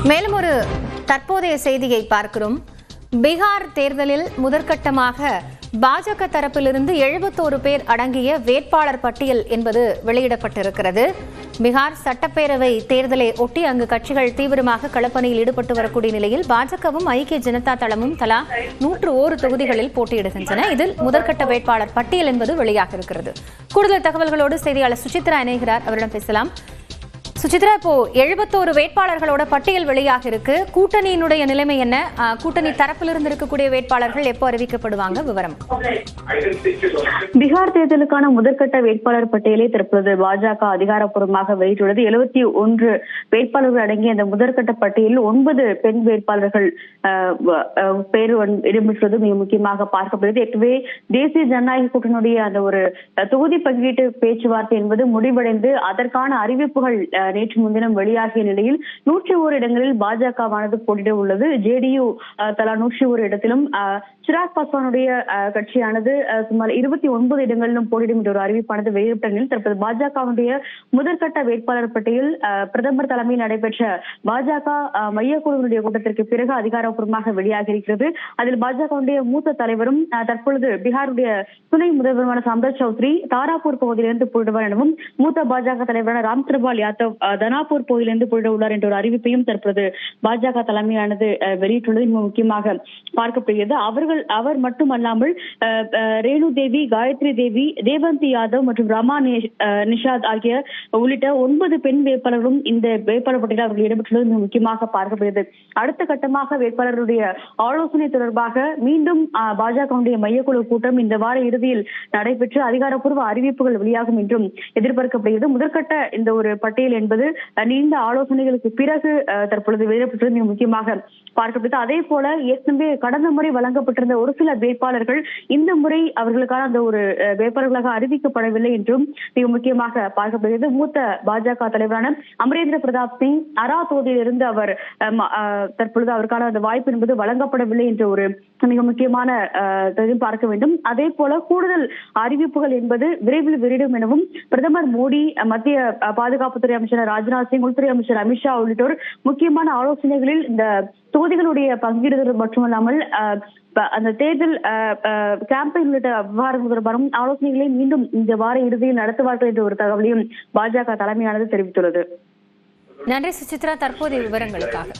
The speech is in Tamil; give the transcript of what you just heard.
மேலும் ஒரு தற்போதைய செய்தியை பார்க்கிறோம். பீகார் தேர்தலில் முதற்கட்டமாக பாஜக தரப்பிலிருந்து 71 பேர் அடங்கிய வேட்பாளர் பட்டியல் என்பது வெளியிடப்பட்டிருக்கிறது. பீகார் சட்டப்பேரவை தேர்தலை ஒட்டி அங்கு கட்சிகள் தீவிரமாக களப்பணியில் ஈடுபட்டு வரக்கூடிய நிலையில் பாஜகவும் ஐக்கிய ஜனதா தளமும் தலா 101 தொகுதிகளில் போட்டியிடுகின்றன. இதில் முதற்கட்ட வேட்பாளர் பட்டியல் என்பது வெளியாக இருக்கிறது. கூடுதல் தகவல்களோடு செய்தியாளர் சுசித்ரா இணைகிறார். அவரிடம் பேசலாம். சுசித்ரா, இப்போ 71 வேட்பாளர்களோட பட்டியல் வெளியாக இருக்கு. கூட்டணியினுடைய நிலைமை என்ன? கூட்டணி தரப்பிலிருந்து இருக்கக்கூடிய வேட்பாளர்கள் எப்போ அறிவிக்கப்படுவாங்க? விவரம். பீகார் தேர்தலுக்கான முதற்கட்ட வேட்பாளர் பட்டியலை தற்போது பாஜக அதிகாரப்பூர்வமாக வெளியிட்டுள்ளது. 71 வேட்பாளர்கள் அடங்கிய அந்த முதற்கட்ட பட்டியலில் 9 பெண் வேட்பாளர்கள் பேர் இடம்பெற்றுள்ளது மிக முக்கியமாக பார்க்கப்படுகிறது. எனவே தேசிய ஜனநாயக கூட்டணியுடைய அந்த ஒரு தொகுதி பங்கீட்டு பேச்சுவார்த்தை என்பது முடிவடைந்து அதற்கான அறிவிப்புகள் நேற்று முன்தினம் வெளியாகிய நிலையில் 101 இடங்களில் பாஜகவானது போட்டியிட உள்ளது. ஜேடியு தலா 101 இடத்திலும், சிராக் பாஸ்வானுடைய கட்சியானது சுமார் 29 இடங்களிலும் போட்டியிடும் என்ற ஒரு அறிவிப்பானது வெளியிட்ட நிலையில் தற்போது பாஜகவுடைய முதற்கட்ட வேட்பாளர் பட்டியல் பிரதமர் தலைமையில் நடைபெற்ற பாஜக மையக்குழுவினுடைய கூட்டத்திற்கு பிறகு அதிகாரப்பூர்வமாக வெளியாகி இருக்கிறது. அதில் பாஜகவுடைய மூத்த தலைவரும் தற்பொழுது பீகாருடைய துணை முதல்வருமான சம்பத் சௌத்ரி தாராப்பூர் பகுதியிலிருந்து போட்டிடுவார் எனவும், மூத்த பாஜக தலைவரான ராம்கிருபால் யாதவ் தனாப்பூர் பகுதியிலிருந்து போட்டியிட உள்ளார் என்ற ஒரு அறிவிப்பையும் தற்போது பாஜக தலைமையானது வெளியிட்டுள்ளது முக்கியமாக பார்க்கப்படுகிறது. அவர் மட்டுமல்லாமல் ரேணு தேவி, காயத்ரி தேவி, தேவந்தி யாதவ் மற்றும் ரமா நிஷாத் ஆகிய உள்ளிட்ட 9 பெண் வேட்பாளர்களும் இந்த வேட்பாளர் பட்டியலில் அவர்கள் இடம்பெற்றுள்ளது முக்கியமாக பார்க்கப்படுகிறது. அடுத்த கட்டமாக வேட்பாளருடைய ஆலோசனை தொடர்பாக மீண்டும் பாஜகவுடைய மையக்குழு கூட்டம் இந்த வார இறுதியில் நடைபெற்று அதிகாரப்பூர்வ அறிவிப்புகள் வெளியாகும் என்றும் எதிர்பார்க்கப்படுகிறது. முதற்கட்ட இந்த ஒரு பட்டியல் என்பது நீண்ட ஆலோசனைகளுக்கு பிறகு தற்பொழுது வெளியிடப்பட்டது மிக முக்கியமாக பார்க்கப்படுகிறது. அதே போல ஏற்கனவே கடந்த முறை வழங்கப்பட்டிருந்த ஒரு சில வேட்பாளர்கள் இந்த முறை அவர்களுக்கான அந்த ஒரு வேட்பாளர்களாக அறிவிக்கப்படவில்லை என்றும் மிக முக்கியமாக பார்க்கப்படுகிறது. மூத்த பாஜக தலைவரான அமரேந்திர பிரதாப் சிங் அரா தொகுதியிலிருந்து அவர் தற்பொழுது அவருக்கான அந்த வாய்ப்பு என்பது வழங்கப்படவில்லை என்ற ஒரு மிக முக்கியமான பார்க்க வேண்டும். அதே போல கூடுதல் அறிவிப்புகள் என்பது விரைவில் வெளியிடும் எனவும் பிரதமர் மோடி, மத்திய பாதுகாப்புத்துறை அமைச்சர் ராஜ்நாத் சிங், உள்துறை அமைச்சர் அமித்ஷா உள்ளிட்டோர் முக்கியமான ஆலோசனைகளில் இந்த தொகுதிகளுடைய பங்கீடுதல் மட்டுமல்லாமல் அந்த தேர்தல் கேம்பெயின் உள்ளிட்ட விவகாரங்கள் தொடர்பான ஆலோசனைகளை மீண்டும் இந்த வார இறுதியில் நடத்துவார்கள் என்ற ஒரு தகவலையும் பாஜக தலைமையானது தெரிவித்துள்ளது. நன்றி சுசித்ரா, தற்போதைய விவரங்களுக்காக.